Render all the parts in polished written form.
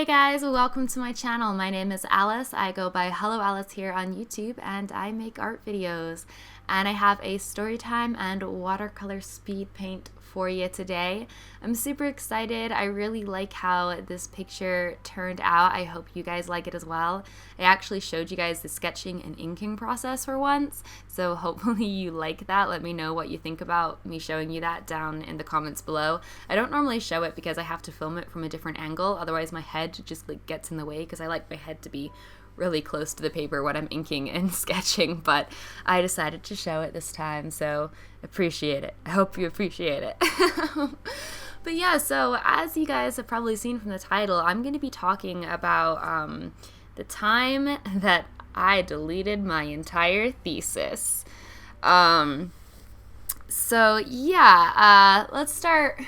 Hey guys, welcome to my channel. My name is Alice. I go by Hello Alice here on YouTube and I make art videos. And I have a Storytime and Watercolor Speedpaint for you today. I'm super excited. I really like how this picture turned out. I hope you guys like it as well. I actually showed you guys the sketching and inking process for once, so hopefully you like that. Let me know what you think about me showing you that down in the comments below. I don't normally show it because I have to film it from a different angle, otherwise my head just gets in the way because I like my head to be really close to the paper when I'm inking and sketching, but I decided to show it this time, so appreciate it. I hope you appreciate it. But yeah, so as you guys have probably seen from the title, I'm going to be talking about the time that I deleted my entire thesis. So yeah, let's start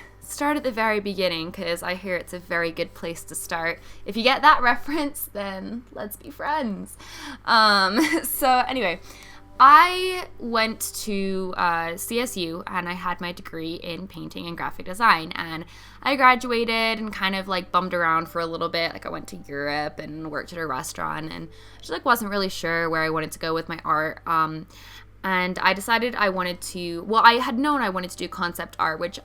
at the very beginning because I hear it's a very good place to start. If you get that reference, then let's be friends. So anyway, I went to CSU and I had my degree in painting and graphic design, and I graduated and kind of like bummed around for a little bit. Like I went to Europe and worked at a restaurant and just like wasn't really sure where I wanted to go with my art. And I decided I wanted to, well, I had known I wanted to do concept art, which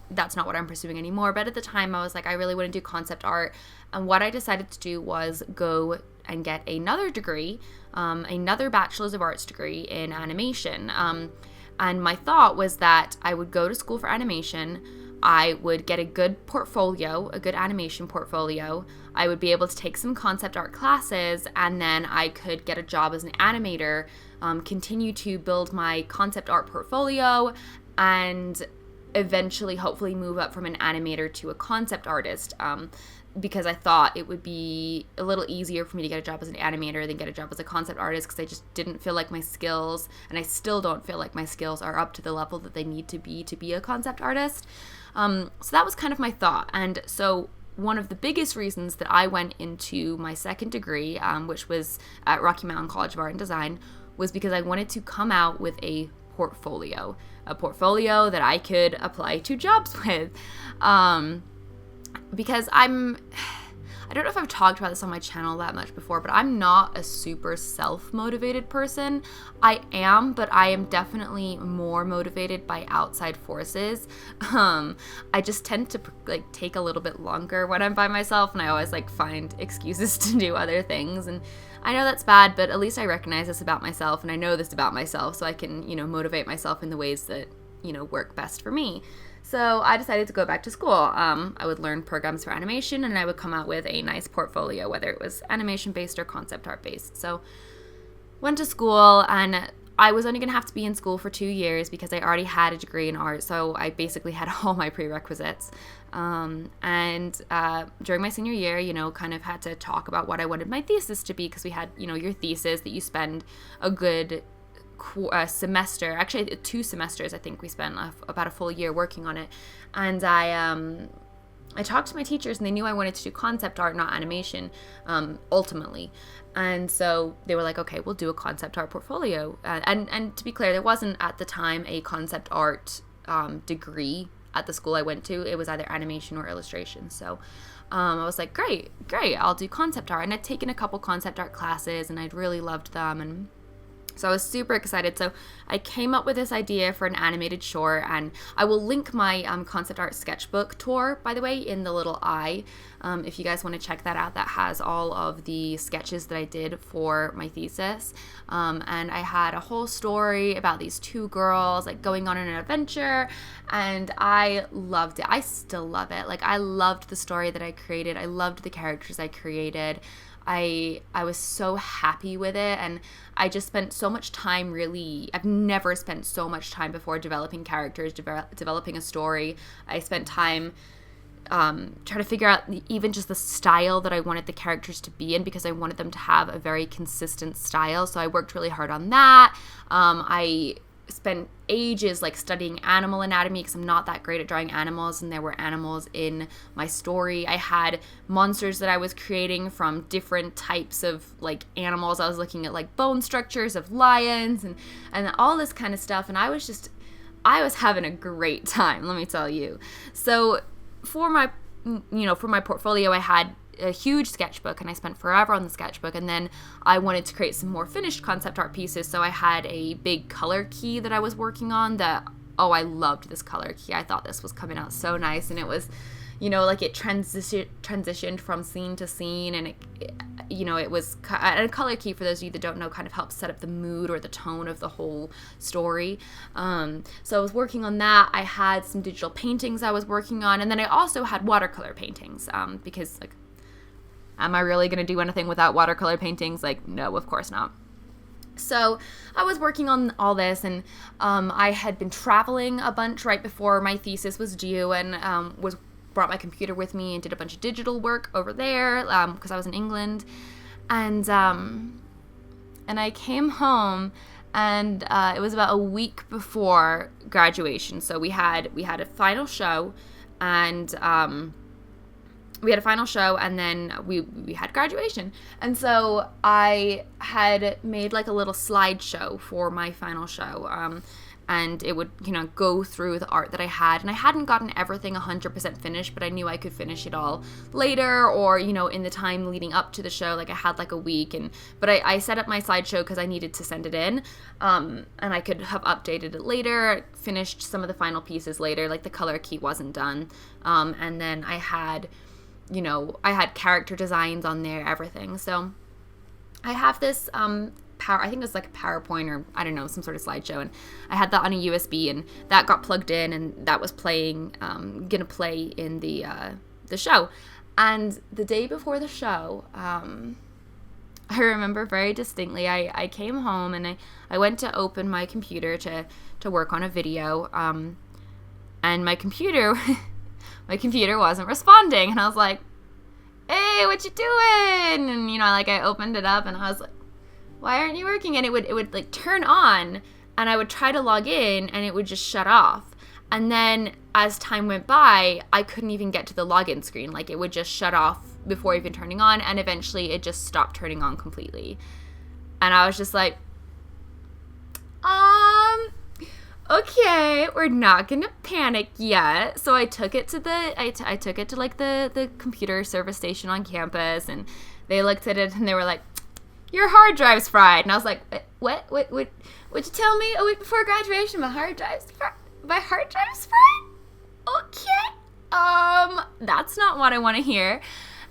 that's not what I'm pursuing anymore. But at the time I was like, I really want to do concept art. And what I decided to do was go and get another degree, another Bachelor's of Arts degree in animation. And my thought was that I would go to school for animation. I would get a good portfolio, a good animation portfolio. I would be able to take some concept art classes, and then I could get a job as an animator, continue to build my concept art portfolio, and eventually hopefully move up from an animator to a concept artist, because I thought it would be a little easier for me to get a job as an animator than get a job as a concept artist, because I just didn't feel like my skills, and I still don't feel like my skills are up to the level that they need to be a concept artist. So that was kind of my thought. And so one of the biggest reasons that I went into my second degree, which was at Rocky Mountain College of Art and Design, was because I wanted to come out with a portfolio that I could apply to jobs with, because I don't know if I've talked about this on my channel that much before, but I'm not a super self-motivated person. I am, but I am definitely more motivated by outside forces. I just tend to like take a little bit longer when I'm by myself, and I always like find excuses to do other things. And I know that's bad, but at least I recognize this about myself, and I know this about myself, so I can, motivate myself in the ways that, work best for me. So I decided to go back to school. I would learn programs for animation, and I would come out with a nice portfolio, whether it was animation-based or concept art-based. So went to school, and I was only going to have to be in school for 2 years because I already had a degree in art, so I basically had all my prerequisites. And during my senior year, kind of had to talk about what I wanted my thesis to be, because we had, your thesis that you spend a good semester, actually 2 semesters, I think we spent about a full year working on it. And I talked to my teachers, and they knew I wanted to do concept art, not animation, ultimately. And so they were like, okay, we'll do a concept art portfolio. And to be clear, there wasn't at the time a concept art degree at the school I went to. It was either animation or illustration. So I was like, great, I'll do concept art. And I'd taken a couple concept art classes, and I'd really loved them. And so I was super excited. So I came up with this idea for an animated short, and I will link my concept art sketchbook tour, by the way, in the little eye. If you guys want to check that out, that has all of the sketches that I did for my thesis. And I had a whole story about these 2 girls like going on an adventure, and I loved it. I still love it. Like, I loved the story that I created. I loved the characters I created. I was so happy with it, and I just spent so much time I've never spent so much time before developing characters, developing a story. I spent time trying to figure out even just the style that I wanted the characters to be in, because I wanted them to have a very consistent style. So I worked really hard on that. I spent ages like studying animal anatomy because I'm not that great at drawing animals, and there were animals in my story. I had monsters that I was creating from different types of like animals. I was looking at like bone structures of lions and all this kind of stuff, and I was having a great time, let me tell you. So for my portfolio, I had a huge sketchbook, and I spent forever on the sketchbook. And then I wanted to create some more finished concept art pieces, so I had a big color key that I was working on that, oh, I loved this color key. I thought this was coming out so nice, and it was, you know, like it transitioned from scene to scene, and it was a color key, for those of you that don't know, kind of helps set up the mood or the tone of the whole story. So I was working on that. I had some digital paintings I was working on, and then I also had watercolor paintings, because, like, am I really going to do anything without watercolor paintings? Like, no, of course not. So I was working on all this, and I had been traveling a bunch right before my thesis was due, and brought my computer with me and did a bunch of digital work over there, because I was in England. And I came home, and it was about a week before graduation. So we had a final show, and then we had graduation. And so I had made like a little slideshow for my final show, and it would, you know, go through the art that I had. And I hadn't gotten everything 100% finished, but I knew I could finish it all later, or, you know, in the time leading up to the show. Like, I had like a week, but I set up my slideshow because I needed to send it in, and I could have updated it later, finished some of the final pieces later, like the color key wasn't done, and then I had character designs on there, everything. So I have this I think it was like a PowerPoint, or I don't know, some sort of slideshow, and I had that on a USB, and that got plugged in, and that was gonna play in the show. And the day before the show, I remember very distinctly, I came home, and I went to open my computer to work on a video, and my computer wasn't responding, and I was like, hey, what you doing? And, you know, like, I opened it up, and I was like, why aren't you working? And it would like turn on, and I would try to log in, and it would just shut off. And then as time went by, I couldn't even get to the login screen. Like, it would just shut off before even turning on, and eventually it just stopped turning on completely. And I was just like, okay, we're not gonna panic yet. So I took it to the computer service station on campus, and they looked at it, and they were like, your hard drive's fried. And I was like, what? What'd you tell me a week before graduation? My hard drive's fried? Okay. That's not what I want to hear.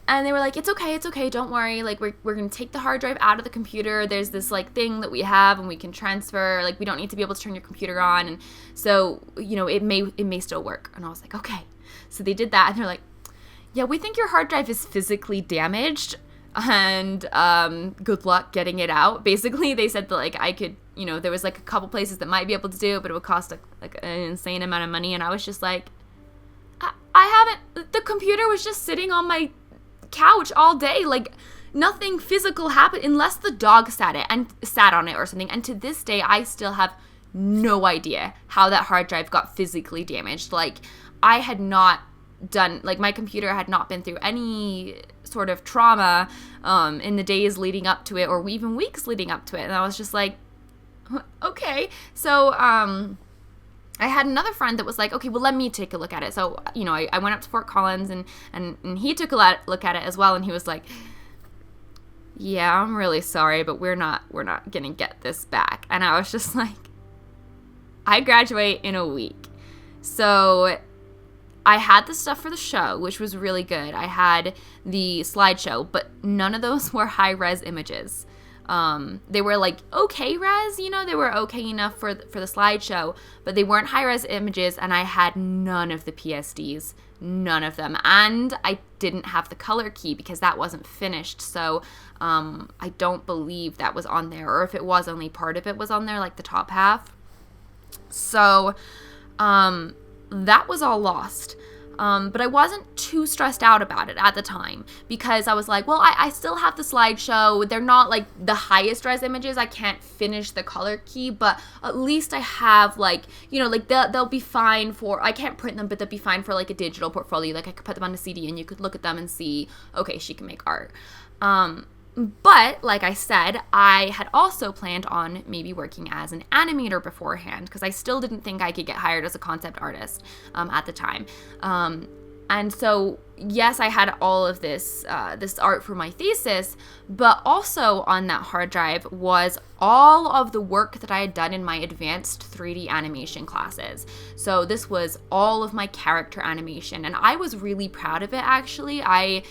And they were like, it's okay, don't worry. Like, we're going to take the hard drive out of the computer. There's this, like, thing that we have, and we can transfer. Like, we don't need to be able to turn your computer on. And so, you know, it may still work. And I was like, okay. So they did that, and they're like, yeah, we think your hard drive is physically damaged, and good luck getting it out. Basically, they said that, like, I could, you know, there was, like, a couple places that might be able to do it, but it would cost, like an insane amount of money. And I was just like, I haven't, the computer was just sitting on my couch all day. Like, nothing physical happened unless the dog sat on it or something. And to this day, I still have no idea how that hard drive got physically damaged. Like, I had not done, like, my computer had not been through any sort of trauma in the days leading up to it, or even weeks leading up to it. And I was just like, okay. So I had another friend that was like, okay, well, let me take a look at it. So, you know, I went up to Fort Collins, and he took a look at it as well, and he was like, yeah, I'm really sorry, but we're not gonna get this back. And I was just like, I graduate in a week. So I had the stuff for the show, which was really good. I had the slideshow, but none of those were high-res images. They were like okay res, you know, they were okay enough for the slideshow, but they weren't high-res images, and I had none of the PSDs, none of them. And I didn't have the color key because that wasn't finished. So I don't believe that was on there, or if it was, only part of it was on there, like the top half. So that was all lost. But I wasn't too stressed out about it at the time, because I was like, well, I still have the slideshow. They're not like the highest res images. I can't finish the color key, but at least I have, like, you know, like they'll be fine for, I can't print them, but they'll be fine for like a digital portfolio. Like, I could put them on a CD, and you could look at them and see, okay, she can make art. But like I said, I had also planned on maybe working as an animator beforehand, because I still didn't think I could get hired as a concept artist at the time. And so, yes, I had all of this this art for my thesis, but also on that hard drive was all of the work that I had done in my advanced 3D animation classes. So this was all of my character animation, and I was really proud of it, actually. I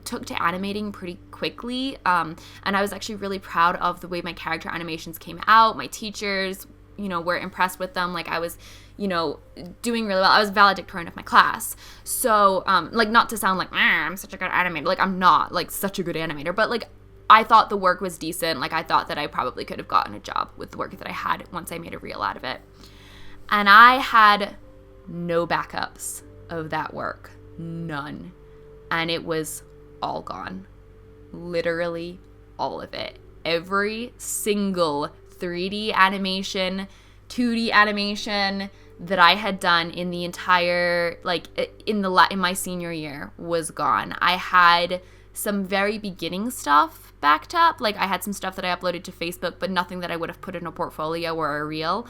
took to animating pretty quickly, and I was actually really proud of the way my character animations came out. My teachers, were impressed with them. Like, I was doing really well. I was valedictorian of my class. So, not to sound like, I'm such a good animator. Like, I'm not, like, such a good animator. But, like, I thought the work was decent. Like, I thought that I probably could have gotten a job with the work that I had once I made a reel out of it. And I had no backups of that work. None. And it was all gone. Literally all of it. Every single 3D animation, 2D animation that I had done in the entire, in my senior year was gone. I had some very beginning stuff backed up. Like, I had some stuff that I uploaded to Facebook, but nothing that I would have put in a portfolio or a reel.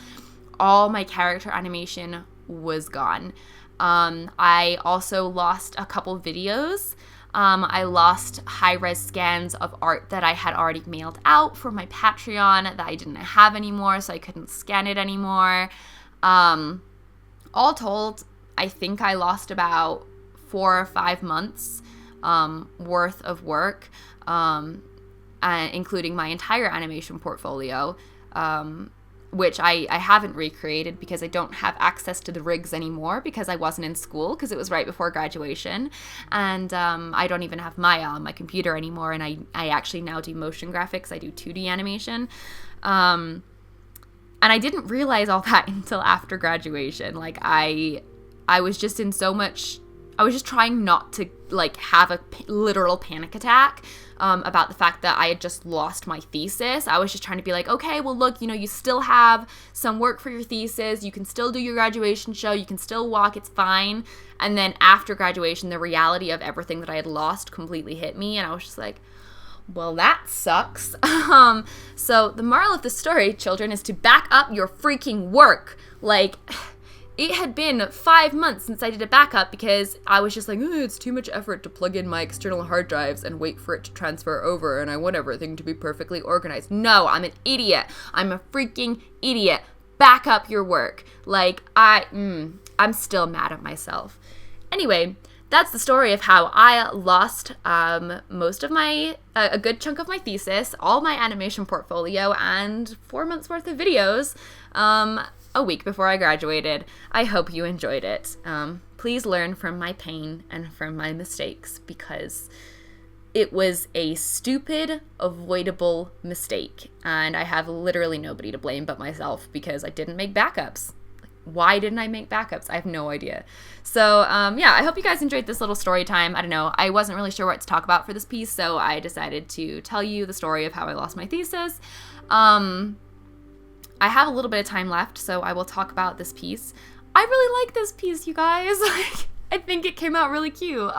All my character animation was gone. I also lost a couple videos. I lost high-res scans of art that I had already mailed out for my Patreon that I didn't have anymore, so I couldn't scan it anymore. All told, I think I lost about 4 or 5 months worth of work, including my entire animation portfolio, which I haven't recreated because I don't have access to the rigs anymore because I wasn't in school, because it was right before graduation. And I don't even have Maya on my computer anymore, and I actually now do motion graphics. I do 2D animation. And I didn't realize all that until after graduation. Like, I was just in so much... I was just trying not to, have a literal panic attack about the fact that I had just lost my thesis. I was just trying to be like, okay, well, look, you still have some work for your thesis. You can still do your graduation show. You can still walk. It's fine. And then after graduation, the reality of everything that I had lost completely hit me. And I was just like, well, that sucks. So the moral of the story, children, is to back up your freaking work. It had been 5 months since I did a backup because I was just like, it's too much effort to plug in my external hard drives and wait for it to transfer over, and I want everything to be perfectly organized. No, I'm an idiot. I'm a freaking idiot. Back up your work. I'm still mad at myself. Anyway, that's the story of how I lost most of a good chunk of my thesis, all my animation portfolio, and 4 months worth of videos a week before I graduated. I hope you enjoyed it. Please learn from my pain and from my mistakes, because it was a stupid, avoidable mistake, and I have literally nobody to blame but myself because I didn't make backups. Why didn't I make backups? I have no idea. So, I hope you guys enjoyed this little story time. I don't know. I wasn't really sure what to talk about for this piece, so I decided to tell you the story of how I lost my thesis. I have a little bit of time left, so I will talk about this piece. I really like this piece, you guys. I think it came out really cute.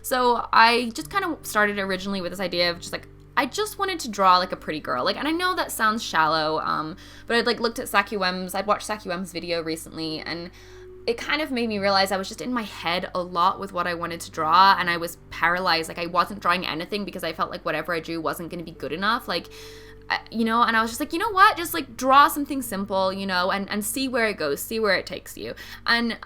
So I just kind of started originally with this idea of just I just wanted to draw a pretty girl. And I know that sounds shallow, but I'd looked at I'd watched Sakyuem's video recently, and it kind of made me realize I was just in my head a lot with what I wanted to draw, and I was paralyzed. I wasn't drawing anything because I felt like whatever I drew wasn't going to be good enough. And I was just like, you know what, just draw something simple, and see where it goes, see where it takes you. And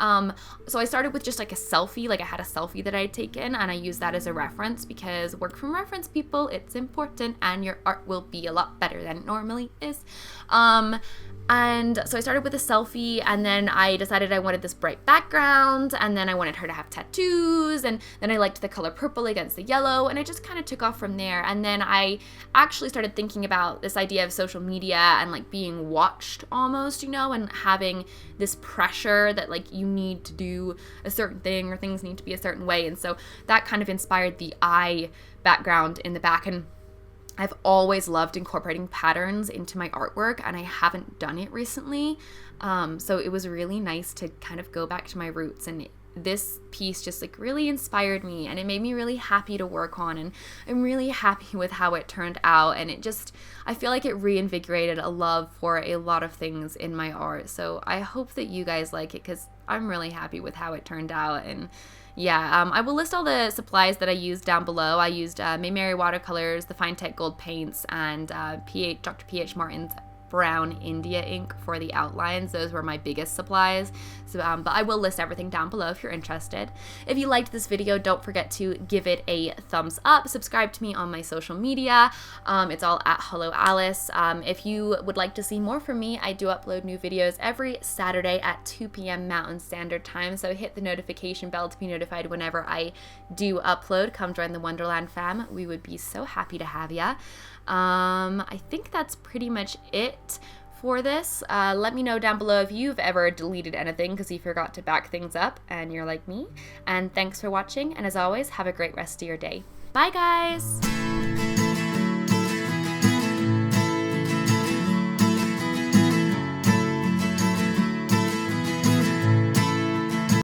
so I started with just a selfie. I had a selfie that I had taken, and I used that as a reference because work from reference, people, it's important, and your art will be a lot better than it normally is. And so I started with a selfie, and then I decided I wanted this bright background, and then I wanted her to have tattoos, and then I liked the color purple against the yellow, and I just kind of took off from there. And then I actually started thinking about this idea of social media and being watched almost, and having this pressure that you need to do a certain thing or things need to be a certain way. And so that kind of inspired the eye background in the back. And I've always loved incorporating patterns into my artwork, and I haven't done it recently. So it was really nice to kind of go back to my roots, and this piece just like really inspired me, and it made me really happy to work on, and I'm really happy with how it turned out. And it just, I feel like it reinvigorated a love for a lot of things in my art. So I hope that you guys like it, because I'm really happy with how it turned out. And yeah, I will list all the supplies that I used down below. I used Maimeri watercolors, the Fine Tech Gold paints, and Dr. P.H. Martin's brown India ink for the outlines. Those were my biggest supplies. So, but I will list everything down below if you're interested. If you liked this video, don't forget to give it a thumbs up. Subscribe to me on my social media. It's all at Hello Alice. If you would like to see more from me, I do upload new videos every Saturday at 2 p.m. Mountain Standard Time. So hit the notification bell to be notified whenever I do upload. Come join the Wonderland fam. We would be so happy to have ya. I think that's pretty much it for this. Let me know down below if you've ever deleted anything because you forgot to back things up and you're like me. And thanks for watching, and as always, have a great rest of your day. Bye guys!